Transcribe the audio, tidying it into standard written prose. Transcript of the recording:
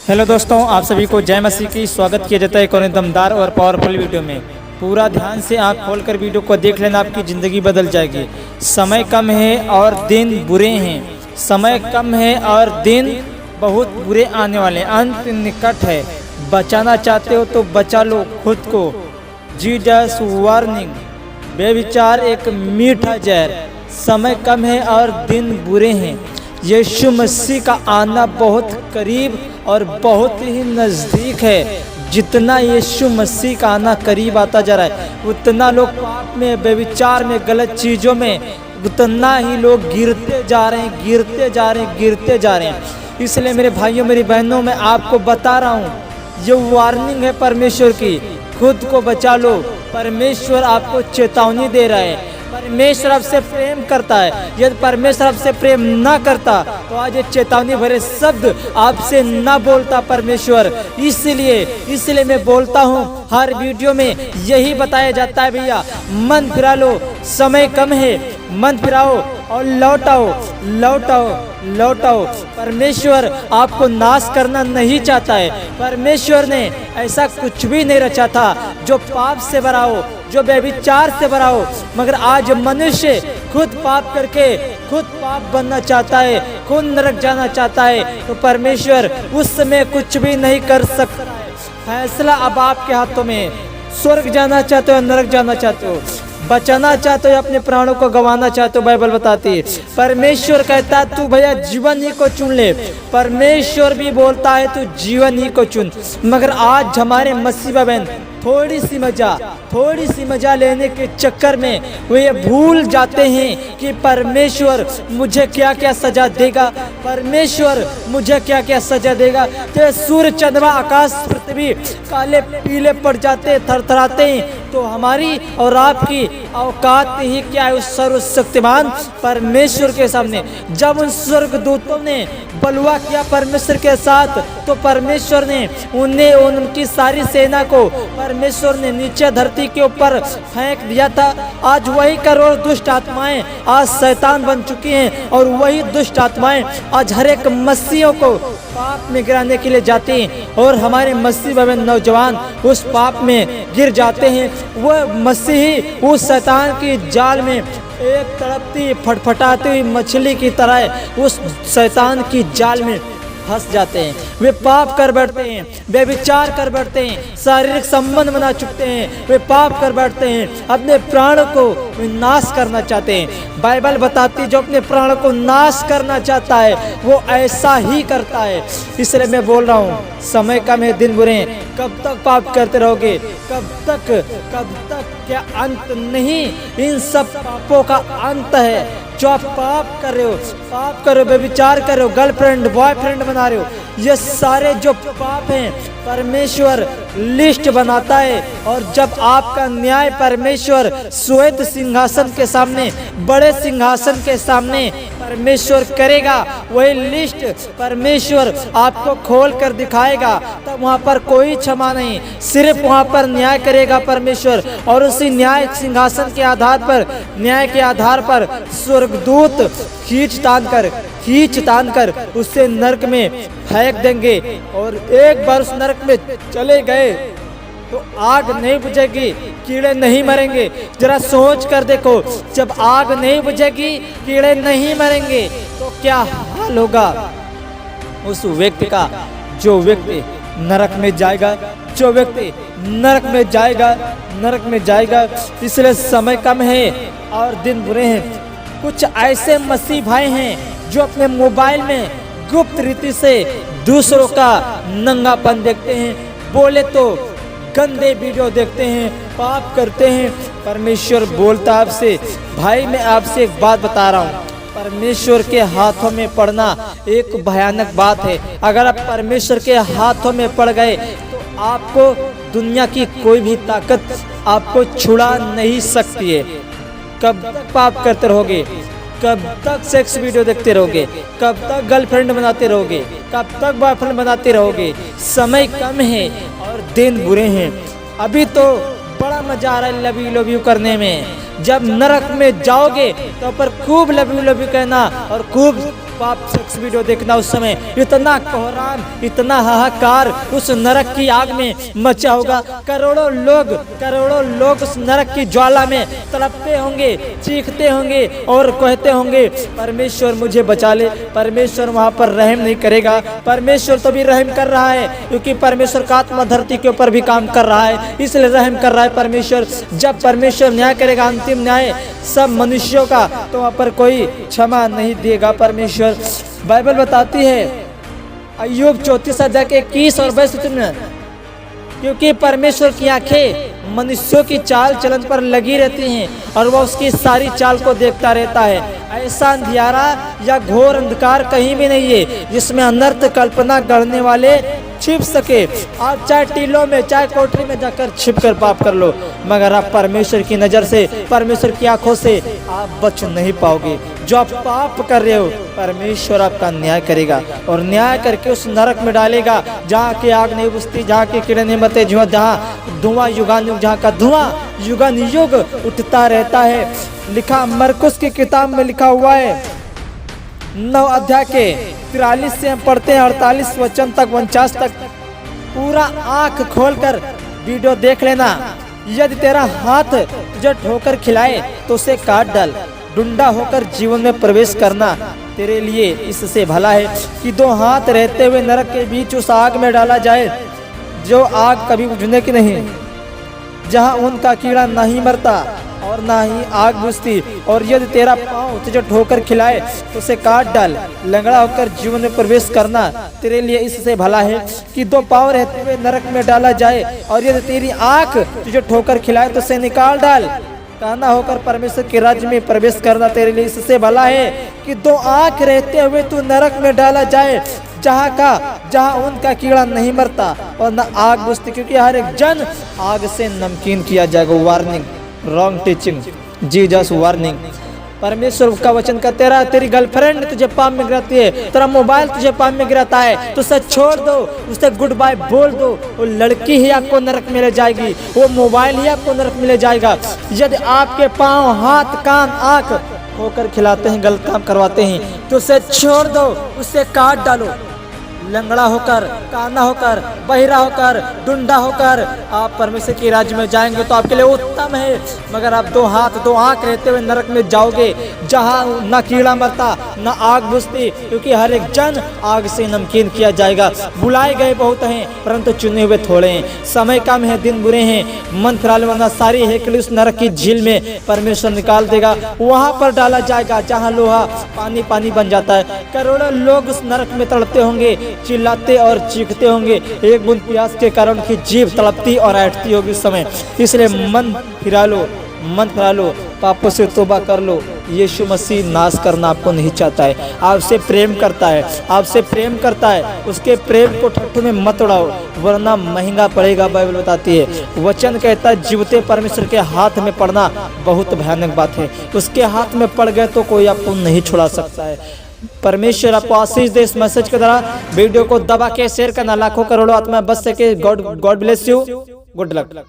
Hello दोस्तों, आप सभी को जय मसीह की स्वागत किया जाता है एक और दमदार और पावरफुल वीडियो में। पूरा ध्यान से आप खोलकर वीडियो को देख लेना, आपकी ज़िंदगी बदल जाएगी। समय कम है और दिन बुरे हैं। समय कम है और दिन बहुत बुरे आने वाले हैं। अंत निकट है। बचाना चाहते हो तो बचा लो खुद को। जीसस वार्निंग, बेविचार एक मीठा जहर। समय कम है और दिन बुरे हैं। यीशु मसीह का आना बहुत करीब और बहुत ही नज़दीक है। जितना यीशु मसीह का आना करीब आता जा रहा है, उतना लोग पाप में, बेविचार में, गलत चीज़ों में, उतना ही लोग गिरते जा रहे हैं, गिरते जा रहे हैं, गिरते जा रहे हैं। इसलिए मेरे भाइयों, मेरी बहनों, मैं आपको बता रहा हूँ, ये वार्निंग है परमेश्वर की। खुद को बचा लो। परमेश्वर आपको चेतावनी दे रहा है। परमेश्वर आपसे प्रेम करता है। यदि परमेश्वर आपसे प्रेम ना करता तो आज ये चेतावनी भरे शब्द आपसे ना बोलता परमेश्वर। इसलिए मैं बोलता हूँ, हर वीडियो में यही बताया जाता है, भैया मन फिरा लो, समय कम है, मन फिराओ और लौटाओ, लौटाओ, लौटाओ। परमेश्वर आपको नाश करना नहीं चाहता है। परमेश्वर ने ऐसा कुछ भी नहीं रचा था जो पाप से भरा हो, जो व्यभिचार से भरा हो। मगर आज मनुष्य खुद पाप करके खुद पाप बनना चाहता है, खुद नरक जाना चाहता है, तो परमेश्वर उस समय कुछ भी नहीं कर सकता है। फैसला अब आपके हाथों में। स्वर्ग जाना चाहते हो, नरक जाना चाहते हो, बचाना चाहते हो, अपने प्राणों को गंवाना चाहते हो, बाइबल बताती है। परमेश्वर कहता है तू भैया जीवन ही को चुन ले। परमेश्वर भी बोलता है तू जीवन ही को चुन। मगर आज हमारे मसीह बहन थोड़ी सी मजा लेने के चक्कर में वो ये भूल जाते हैं कि परमेश्वर मुझे क्या क्या सजा देगा, परमेश्वर मुझे क्या क्या सजा देगा। तो सूर्य, चंद्रमा, आकाश, पृथ्वी काले पीले पड़ जाते, थरथराते हैं, तो हमारी और आपकी औकात ही क्या है उस सर्वशक्तिमान परमेश्वर के सामने। जब उन स्वर्गदूतों ने बलवा किया परमेश्वर के साथ, तो परमेश्वर ने उनकी सारी सेना को परमेश्वर ने नीचे धरती के ऊपर फेंक दिया था। आज वही करोड़ दुष्ट आत्माएं आज शैतान बन चुकी हैं, और वही दुष्ट आत्माएं आज हर एक मसीहों को पाप में गिराने के लिए जाती हैं, और हमारे मसीह बहन नौजवान उस पाप में गिर जाते हैं। वह मसीही उस शैतान की जाल में एक तड़पती फटफटाती हुई मछली की तरह उस शैतान की जाल में फंस जाते हैं। वे पाप कर बैठते हैं, व्यभिचार कर बैठते हैं, शारीरिक संबंध बना चुकते हैं, वे पाप कर बैठते हैं, अपने प्राणों को नाश करना चाहते हैं। बाइबल बताती जो अपने प्राणों को नाश करना चाहता है वो ऐसा ही करता है। इसलिए मैं बोल रहा हूँ, समय कम है, दिन बुरे हैं। कब तक पाप करते रहोगे? कब तक क्या अंत नहीं? इन सब पापों का अंत है। जो आप पाप कर रहे हो, व्यभिचार कर रहे हो, गर्लफ्रेंड बॉयफ्रेंड बना रहे हो, ये सारे जो पाप हैं परमेश्वर लिस्ट बनाता है। और जब आपका न्याय परमेश्वर श्वेत सिंहासन के सामने, बड़े सिंहासन के सामने परमेश्वर करेगा, वही लिस्ट परमेश्वर आपको खोल कर दिखाएगा। तब वहाँ पर कोई क्षमा नहीं, सिर्फ वहाँ पर न्याय करेगा परमेश्वर। और उसी न्याय सिंहासन के आधार पर, न्याय के आधार पर स्वर्गदूत खींच तान कर उससे नरक में फेंक देंगे। और एक बार उस नरक में चले गए तो आग नहीं बुझेगी, कीड़े नहीं मरेंगे। जरा सोच कर देखो, जब आग नहीं बुझेगी, कीड़े नहीं मरेंगे, तो क्या हाल होगा उस व्यक्ति का, जो व्यक्ति नरक में जाएगा, जो व्यक्ति नरक में जाएगा। इसलिए समय कम है और दिन बुरे हैं। कुछ ऐसे मसीह भाई हैं जो अपने मोबाइल में गुप्त रीति से दूसरों का नंगापन देखते हैं, बोले तो गंदे वीडियो देखते हैं, पाप करते हैं। परमेश्वर बोलता आपसे, भाई मैं आपसे एक बात बता रहा हूँ, परमेश्वर के हाथों में पड़ना एक भयानक बात है। अगर आप परमेश्वर के हाथों में पड़ गए तो आपको दुनिया की कोई भी ताकत आपको छुड़ा नहीं सकती है। कब तक पाप करते रहोगे? कब तक सेक्स वीडियो देखते रहोगे? कब तक गर्लफ्रेंड बनाते रहोगे? कब तक बॉयफ्रेंड बनाते रहोगे? समय कम है और दिन बुरे हैं। अभी तो बड़ा मजा आ रहा है लव यू करने में, जब नरक में जाओगे तो पर खूब लव यू कहना और खूब पाप सेक्स वीडियो देखना। उस समय इतना कोहराम, इतना हाहाकार उस नरक की आग में मचा होगा। करोड़ों लोग उस नरक की ज्वाला में तड़पते होंगे, चीखते होंगे और कहते होंगे परमेश्वर मुझे बचा ले। परमेश्वर वहां पर रहम नहीं करेगा। परमेश्वर तो भी रहम कर रहा है, क्योंकि परमेश्वर का आत्मा धरती के ऊपर भी काम कर रहा है, इसलिए रहम कर रहा है परमेश्वर। जब परमेश्वर न्याय करेगा, अंतिम न्याय सब मनुष्यों का, तो वहां पर कोई क्षमा नहीं देगा परमेश्वर। बाइबल बताती है अय्यूब 34 अध्याय के 21 और 22 में, क्योंकि परमेश्वर की आंखें मनुष्यों की चाल चलन पर लगी रहती हैं और वह उसकी सारी चाल को देखता रहता है। ऐसा अंधियारा या घोर अंधकार कहीं भी नहीं है जिसमें अनर्थ कल्पना गढ़ने वाले छिप सके। आप चाहे टीलों में, चाहे कोठरी में जाकर छिप कर पाप कर लो, मगर आप परमेश्वर की नज़र से, परमेश्वर की आंखों से आप बच नहीं पाओगे। जो आप पाप कर रहे हो, परमेश्वर आपका न्याय करेगा और न्याय करके उस नरक में डालेगा जहाँ की आग नहीं बुझती, जहाँ की कीड़े नहीं मरते, जहाँ धुआं युगानुयुग, जहाँ का धुआं युगानुयुग उठता रहता है। लिखा मरकुस की किताब में लिखा हुआ है 9 अध्याय के 43 से हम पढ़ते हैं 48 वचन तक 49 तक। पूरा आंख खोलकर वीडियो देख लेना। यदि तेरा हाथ तुझे ठोकर खिलाए तो उसे काट डाल। डुंडा होकर जीवन में प्रवेश करना तेरे लिए इससे भला है कि 2 हाथ रहते हुए नरक के बीच उस आग में डाला जाए जो आग कभी बुझने की नहीं, जहाँ उनका कीड़ा नहीं मरता और ना ही आग बुझती। और यदि तेरा पाँव तुझे ठोकर खिलाए तो उसे काट डाल। लंगड़ा होकर जीवन में प्रवेश करना तेरे लिए इससे भला है कि 2 पाँव रहते हुए नरक में डाला जाए। और यदि तेरी आँख तुझे ठोकर खिलाए तो उसे निकाल डाल। काना होकर परमेश्वर के राज्य में प्रवेश करना तेरे लिए इससे भला है कि 2 आँख रहते हुए तू नरक में डाला जाए, जहाँ उनका कीड़ा नहीं मरता और न आग बुझती, क्योंकि हर एक जन आग से नमकीन किया जाएगा। Warning, wrong teaching, Jesus warning. परमेश्वर का वचन का तेरी गर्लफ्रेंड तुझे पाप में गिराती है, तेरा मोबाइल तुझे पाप में गिराता है, तो उसे छोड़ दो, उसे गुड बाय बोल दो। वो लड़की ही आपको नरक में ले जाएगी, वो मोबाइल ही आपको नरक में ले जाएगा। यदि आपके पाँव, हाथ, कान, आँख होकर खिलाते हैं, गलत काम करवाते हैं, तो उसे छोड़ दो, उसे काट डालो। लंगड़ा होकर, काना होकर, बहिरा होकर, डुंडा होकर आप परमेश्वर के राज्य में जाएंगे तो आपके लिए उत्तम है। मगर आप 2 हाथ 2 आँख रहते हुए नरक में जाओगे जहाँ न कीड़ा मरता न आग बुझती, क्योंकि हर एक जन आग से नमकीन किया जाएगा। बुलाए गए बहुत हैं परंतु चुने हुए थोड़े हैं। समय कम है, दिन बुरे हैं, मन फिराल, वरना सारी हेकड़ी उस नरक की झील में परमेश्वर निकाल देगा। वहाँ पर डाला जाएगा जहाँ लोहा पानी पानी बन जाता है। करोड़ों लोग उस नरक में तड़पते होंगे, चिल्लाते और चीखते होंगे। एक बूंद प्यास के कारण उनकी जीभ तड़पती और ऐठती होगी उस समय। इसलिए मन फिरा लो, पापों से तौबा कर लो। यीशु मसीह नाश करना आपको नहीं चाहता है, आपसे प्रेम करता है, उसके प्रेम को ठट्ठू में मत उड़ाओ वरना महंगा पड़ेगा। बाइबल बताती है, वचन कहता है जीवते परमेश्वर के हाथ में पड़ना बहुत भयानक बात है। उसके हाथ में पड़ गए तो कोई आपको नहीं छुड़ा सकता है। परमेश्वर आपको आशीष दे। इस मैसेज के द्वारा वीडियो को दबा के शेयर करना, लाखों करोड़ों आत्मा बच सके। God bless you, good luck.